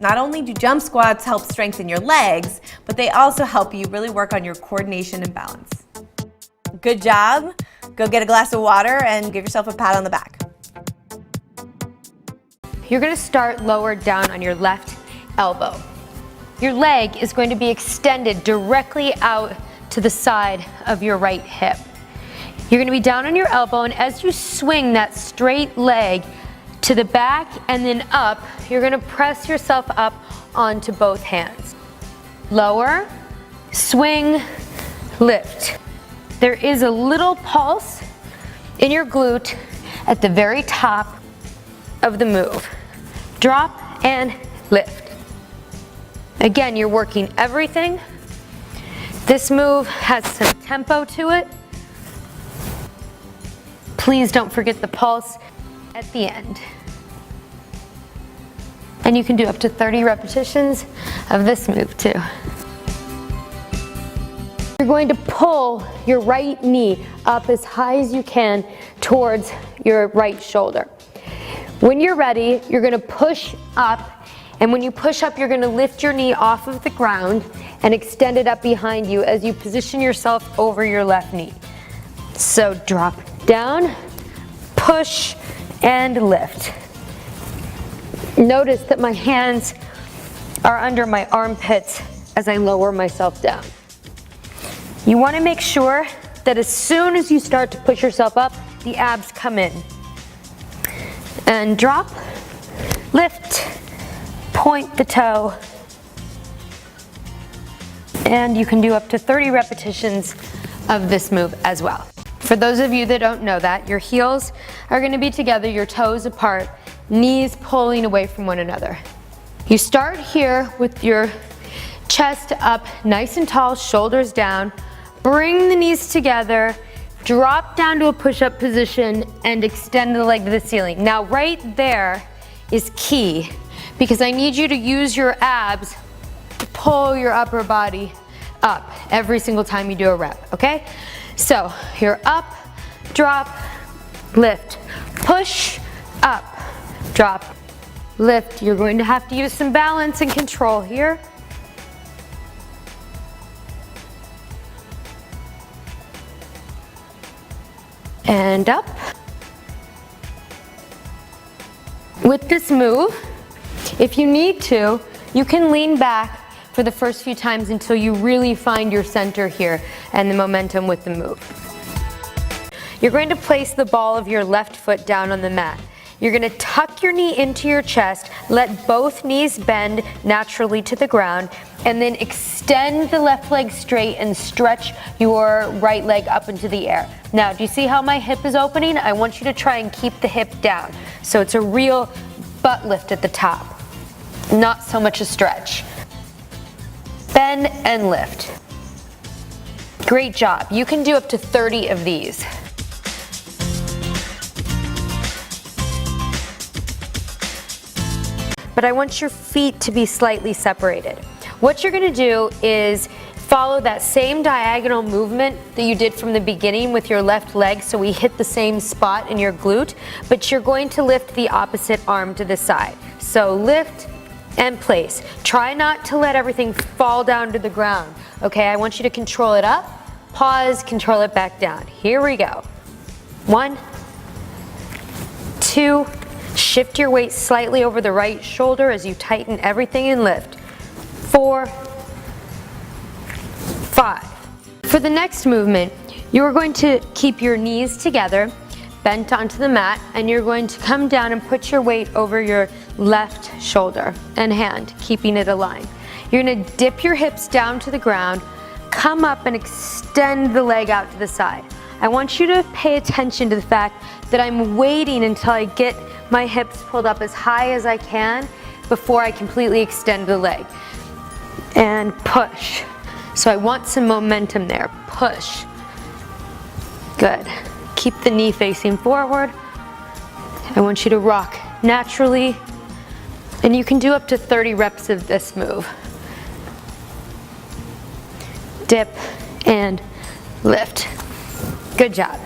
Not only do jump squats help strengthen your legs, but they also help you really work on your coordination and balance. Good job. Go get a glass of water and give yourself a pat on the back. You're going to start lower down on your left elbow. Your leg is going to be extended directly out to the side of your right hip. You're going to be down on your elbow, and as you swing that straight leg to the back and then up, you're going to press yourself up onto both hands. Lower, swing, lift. There is a little pulse in your glute at the very top of the move. Drop and lift. Again, you're working everything. This move has some tempo to it. Please don't forget the pulse at the end. And you can do up to 30 repetitions of this move too. You're going to pull your right knee up as high as you can towards your right shoulder. When you're ready, you're going to push up, and when you push up, you're going to lift your knee off of the ground and extend it up behind you as you position yourself over your left knee. So drop down, push, and lift. Notice that my hands are under my armpits as I lower myself down. You want to make sure that as soon as you start to push yourself up, the abs come in. And drop, lift, point the toe, and you can do up to 30 repetitions of this move as well. For those of you that don't know that, your heels are going to be together, your toes apart, knees pulling away from one another. You start here with your chest up nice and tall, shoulders down. Bring the knees together, drop down to a push-up position, and extend the leg to the ceiling. Now right there is key, because I need you to use your abs to pull your upper body up every single time you do a rep, okay? So you're up, drop, lift, push, up, drop, lift. You're going to have to use some balance and control here. And up. With this move, if you need to, you can lean back for the first few times until you really find your center here and the momentum with the move. You're going to place the ball of your left foot down on the mat. You're going to tuck your knee into your chest, let both knees bend naturally to the ground, and then extend the left leg straight and stretch your right leg up into the air. Now, do you see how my hip is opening? I want you to try and keep the hip down. So it's a real butt lift at the top, not so much a stretch. Bend and lift. Great job. You can do up to 30 of these. But I want your feet to be slightly separated. What you're going to do is follow that same diagonal movement that you did from the beginning with your left leg, so we hit the same spot in your glute, but you're going to lift the opposite arm to the side. So lift and place. Try not to let everything fall down to the ground, okay? I want you to control it up, pause, control it back down. Here we go. 1, 2, shift your weight slightly over the right shoulder as you tighten everything and lift. 4, 5. For the next movement, you're going to keep your knees together, bent onto the mat, and you're going to come down and put your weight over your left shoulder and hand, keeping it aligned. You're going to dip your hips down to the ground, come up and extend the leg out to the side. I want you to pay attention to the fact that I'm waiting until I get my hips pulled up as high as I can before I completely extend the leg. And push. So I want some momentum there. Push. Good. Keep the knee facing forward. I want you to rock naturally. And you can do up to 30 reps of this move. Dip and lift. Good job.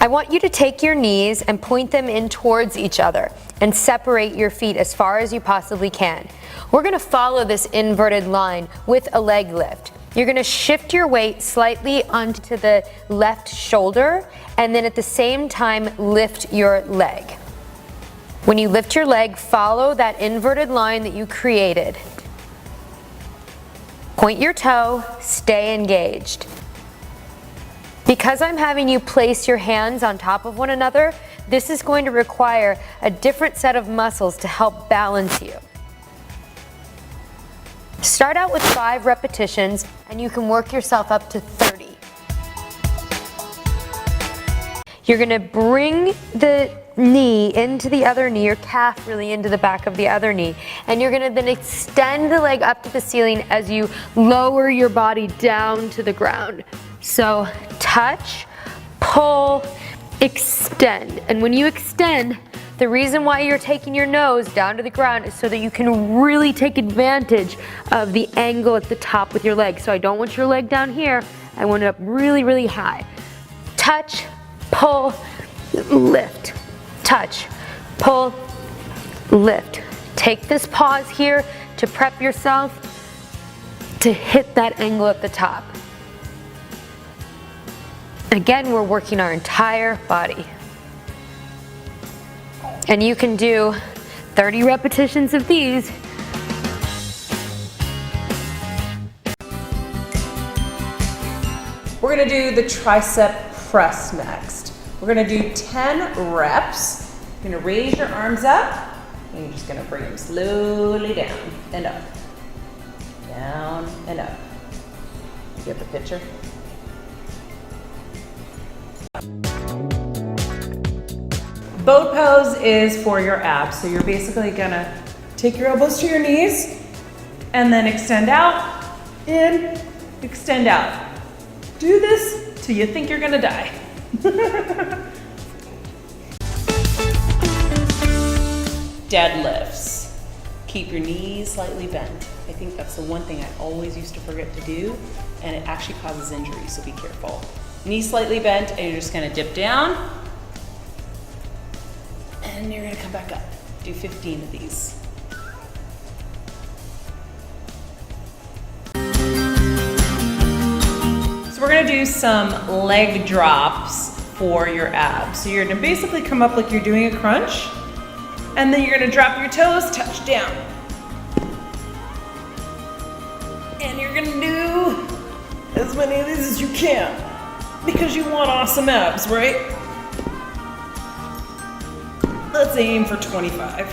I want you to take your knees and point them in towards each other and separate your feet as far as you possibly can. We're going to follow this inverted line with a leg lift. You're going to shift your weight slightly onto the left shoulder and then at the same time lift your leg. When you lift your leg, follow that inverted line that you created. Point your toe, stay engaged. Because I'm having you place your hands on top of one another, this is going to require a different set of muscles to help balance you. Start out with 5 repetitions and you can work yourself up to 30. You're going to bring the knee into the other knee, your calf really into the back of the other knee, and you're going to then extend the leg up to the ceiling as you lower your body down to the ground. So touch, pull, extend. And when you extend, the reason why you're taking your nose down to the ground is so that you can really take advantage of the angle at the top with your leg. So I don't want your leg down here, I want it up really, really high. Touch, pull, lift. Touch, pull, lift. Take this pause here to prep yourself to hit that angle at the top. Again, we're working our entire body. And you can do 30 repetitions of these. We're gonna do the tricep press next. We're gonna do 10 reps. You're gonna raise your arms up, and you're just gonna bring them slowly down and up. Down and up. You get the picture? Boat pose is for your abs. So you're basically gonna take your elbows to your knees and then extend out, in, extend out. Do this till you think you're gonna die. Deadlifts. Keep your knees slightly bent. I think that's the one thing I always used to forget to do, and it actually causes injury, so be careful. Knees slightly bent, and you're just gonna dip down, and you're gonna come back up. Do 15 of these. So we're gonna do some leg drops for your abs. So you're gonna basically come up like you're doing a crunch, and then you're gonna drop your toes, touch down. And you're gonna do as many of these as you can, because you want awesome abs, right? Let's aim for 25.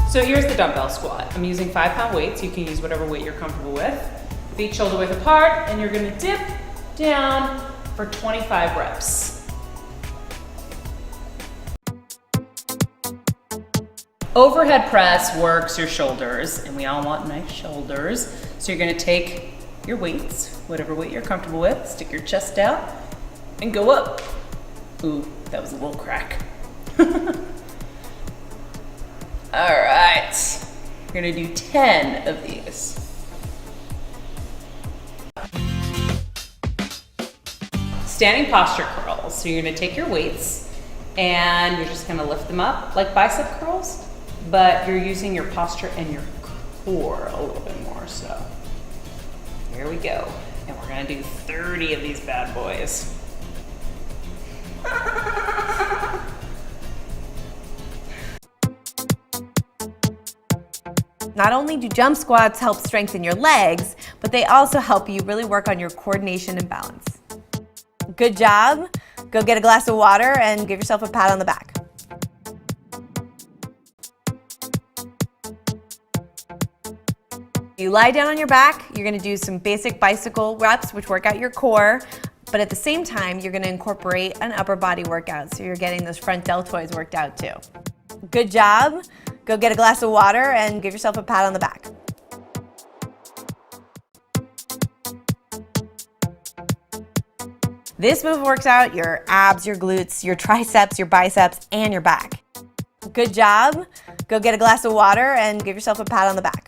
So here's the dumbbell squat. I'm using 5-pound weights. You can use whatever weight you're comfortable with. Feet shoulder width apart, and you're gonna dip down for 25 reps. Overhead press works your shoulders, and we all want nice shoulders. So you're gonna take your weights, whatever weight you're comfortable with, stick your chest out, and go up. Ooh, that was a little crack. All right, we're gonna do 10 of these. Standing posture curls. So you're gonna take your weights and you're just gonna lift them up like bicep curls, but you're using your posture and your core a little bit more. So here we go. And we're gonna do 30 of these bad boys. Not only do jump squats help strengthen your legs, but they also help you really work on your coordination and balance. Good job. Go get a glass of water and give yourself a pat on the back. You lie down on your back, you're gonna do some basic bicycle reps, which work out your core, but at the same time, you're gonna incorporate an upper body workout, so you're getting those front deltoids worked out too. Good job. Go get a glass of water and give yourself a pat on the back. This move works out your abs, your glutes, your triceps, your biceps, and your back. Good job. Go get a glass of water and give yourself a pat on the back.